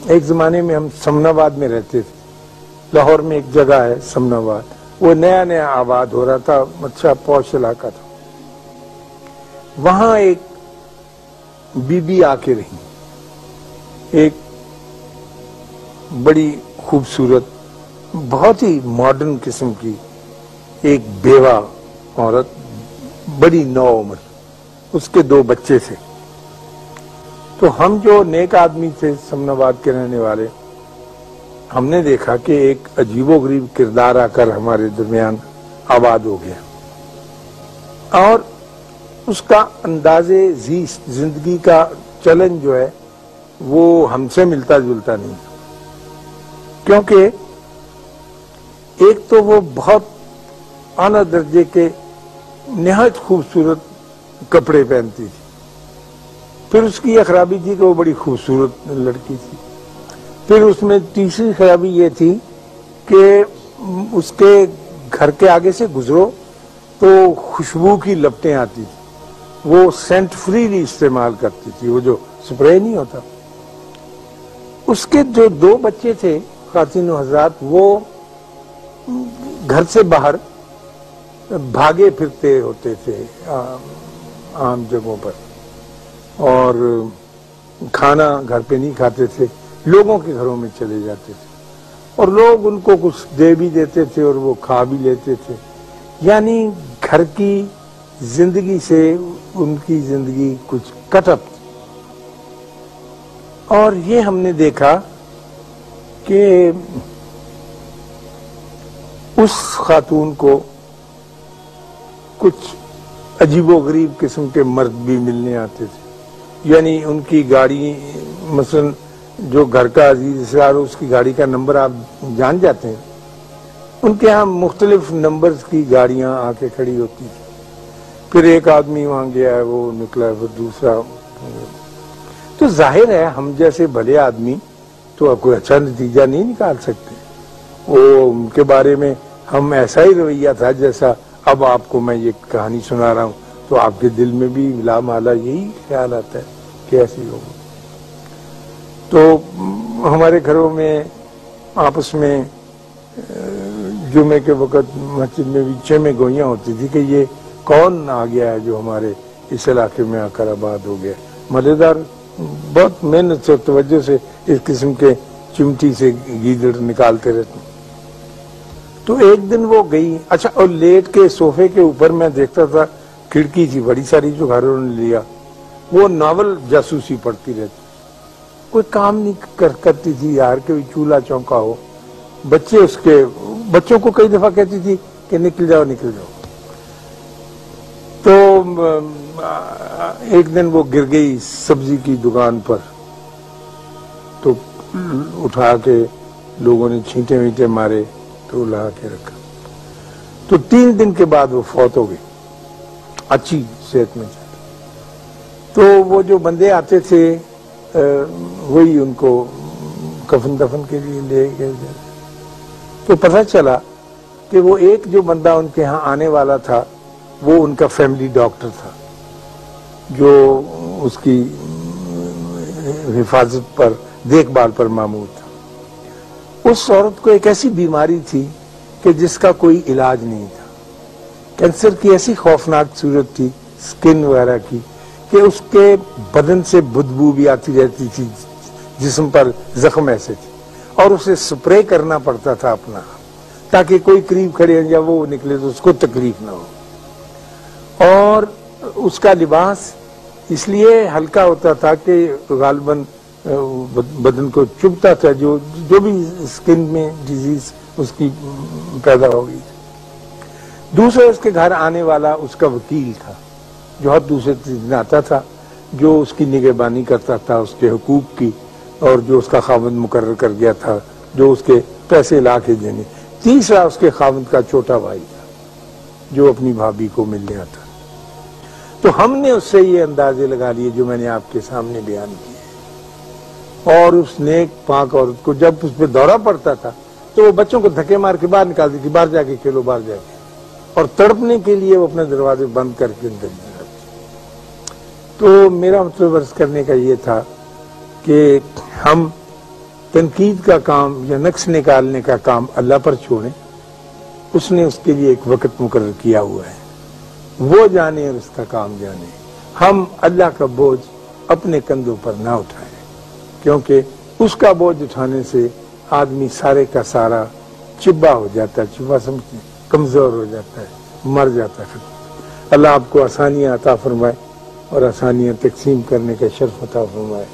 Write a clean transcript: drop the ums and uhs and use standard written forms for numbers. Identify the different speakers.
Speaker 1: ایک زمانے میں ہم سمناباد میں رہتے تھے، لاہور میں ایک جگہ ہے سمناباد، وہ نیا نیا آباد ہو رہا تھا، اچھا پوش علاقہ تھا. وہاں ایک بی بی آ کے رہی، ایک بڑی خوبصورت بہت ہی ماڈرن قسم کی ایک بیوہ عورت، بڑی نو عمر، اس کے 2 بچے تھے. تو ہم جو نیک آدمی تھے سمناباد کے رہنے والے، ہم نے دیکھا کہ ایک عجیب و غریب کردار آ کر ہمارے درمیان آباد ہو گیا، اور اس کا انداز زیست، زندگی کا چلن جو ہے وہ ہم سے ملتا جلتا نہیں تھا. کیونکہ ایک تو وہ بہت اعلیٰ درجے کے نہایت خوبصورت کپڑے پہنتی تھی، پھر اس کی یہ خرابی تھی کہ وہ بڑی خوبصورت لڑکی تھی، پھر اس میں تیسری خرابی یہ تھی کہ اس کے گھر کے آگے سے گزرو تو خوشبو کی لپٹیں آتی تھی، وہ سینٹ فریلی استعمال کرتی تھی، وہ جو سپرے نہیں ہوتا. اس کے جو 2 بچے تھے خواتین و حضرات، وہ گھر سے باہر بھاگے پھرتے ہوتے تھے عام جگہوں پر، اور کھانا گھر پہ نہیں کھاتے تھے، لوگوں کے گھروں میں چلے جاتے تھے، اور لوگ ان کو کچھ دے بھی دیتے تھے اور وہ کھا بھی لیتے تھے. یعنی گھر کی زندگی سے ان کی زندگی کچھ کٹ اپ تھی. اور یہ ہم نے دیکھا کہ اس خاتون کو کچھ عجیب و غریب قسم کے مرد بھی ملنے آتے تھے. یعنی ان کی گاڑی، مثلا جو گھر کا عزیز اسرار، اس کی گاڑی کا نمبر آپ جان جاتے ہیں، ان کے ہاں مختلف نمبرز کی گاڑیاں آ کے کھڑی ہوتی تھی. پھر ایک آدمی وہاں گیا ہے، وہ نکلا، پھر دوسرا. تو ظاہر ہے ہم جیسے بھلے آدمی تو کوئی اچھا نتیجہ نہیں نکال سکتے. وہ ان کے بارے میں ہم ایسا ہی رویہ تھا جیسا اب آپ کو میں یہ کہانی سنا رہا ہوں، تو آپ کے دل میں بھی لا مالا یہی خیال آتا ہے کہ ایسے لوگ. تو ہمارے گھروں میں آپس میں جمعے کے وقت مسجد میں بھی میں گوئیاں ہوتی تھی کہ یہ کون آ گیا ہے جو ہمارے اس علاقے میں آ کر آباد ہو گیا. مزیدار بہت محنت سے توجہ سے اس قسم کے چمٹی سے گیدڑ نکالتے رہتے. تو ایک دن وہ گئی، اچھا، اور لیٹ کے صوفے کے اوپر میں دیکھتا تھا، کھڑکی تھی بڑی ساری جو گھروں نے لیا، وہ ناول جاسوسی پڑھتی رہتی، کوئی کام نہیں کرتی تھی یار، کہ چولہا چونکا ہو. بچے اس کے بچوں کو کئی دفعہ کہتی تھی کہ نکل جاؤ نکل جاؤ. تو ایک دن وہ گر گئی سبزی کی دکان پر، تو اٹھا کے لوگوں نے چھینٹے وینٹے مارے تو لا کے رکھا. تو 3 دن کے بعد وہ فوت ہو گئی، اچھی صحت میں. تو وہ جو بندے آتے تھے وہی ان کو کفن دفن کے لیے لے گئے. تو پتہ چلا کہ وہ ایک جو بندہ ان کے ہاں آنے والا تھا وہ ان کا فیملی ڈاکٹر تھا، جو اس کی حفاظت پر، دیکھ بھال پر مامور تھا. اس عورت کو ایک ایسی بیماری تھی کہ جس کا کوئی علاج نہیں تھا. کینسر کی ایسی خوفناک صورت تھی سکن وغیرہ کی کہ اس کے بدن سے بدبو بھی آتی رہتی تھی، جسم پر زخم ایسے تھے، اور اسے سپرے کرنا پڑتا تھا اپنا، تاکہ کوئی قریب کھڑے یا وہ نکلے تو اس کو تکلیف نہ ہو. اور اس کا لباس اس لیے ہلکا ہوتا تھا کہ غالباً بدن کو چبھتا تھا، جو بھی سکن میں ڈیزیز اس کی پیدا ہو گئی. دوسرا اس کے گھر آنے والا اس کا وکیل تھا، جو ہر دوسرے دن آتا تھا، جو اس کی نگہبانی کرتا تھا اس کے حقوق کی، اور جو اس کا خاوند مقرر کر گیا تھا جو اس کے پیسے لا کے دینے. تیسرا اس کے خاوند کا چھوٹا بھائی تھا جو اپنی بھابھی کو ملنے آتا. تو ہم نے اس سے یہ اندازے لگا لیے جو میں نے آپ کے سامنے بیان کیے. اور اس نیک پاک عورت کو جب اس پہ دورہ پڑتا تھا تو وہ بچوں کو دھکے مار کے باہر نکالتی تھی، باہر جا کے کھیلو، باہر جا کے، اور تڑپنے کے لیے وہ اپنے دروازے بند کر کے اندر جاتی. تو میرا مطلب عرض کرنے کا یہ تھا کہ ہم تنقید کا کام یا نقص نکالنے کا کام اللہ پر چھوڑیں، اس نے اس کے لیے ایک وقت مقرر کیا ہوا ہے، وہ جانے اور اس کا کام جانے۔ ہم اللہ کا بوجھ اپنے کندھوں پر نہ اٹھائیں، کیونکہ اس کا بوجھ اٹھانے سے آدمی سارے کا سارا چبا ہو جاتا ہے، چبا سمجھتے ہیں، کمزور ہو جاتا ہے، مر جاتا ہے۔ اللہ آپ کو آسانیاں عطا فرمائے اور آسانیاں تقسیم کرنے کا شرف عطا فرمائے۔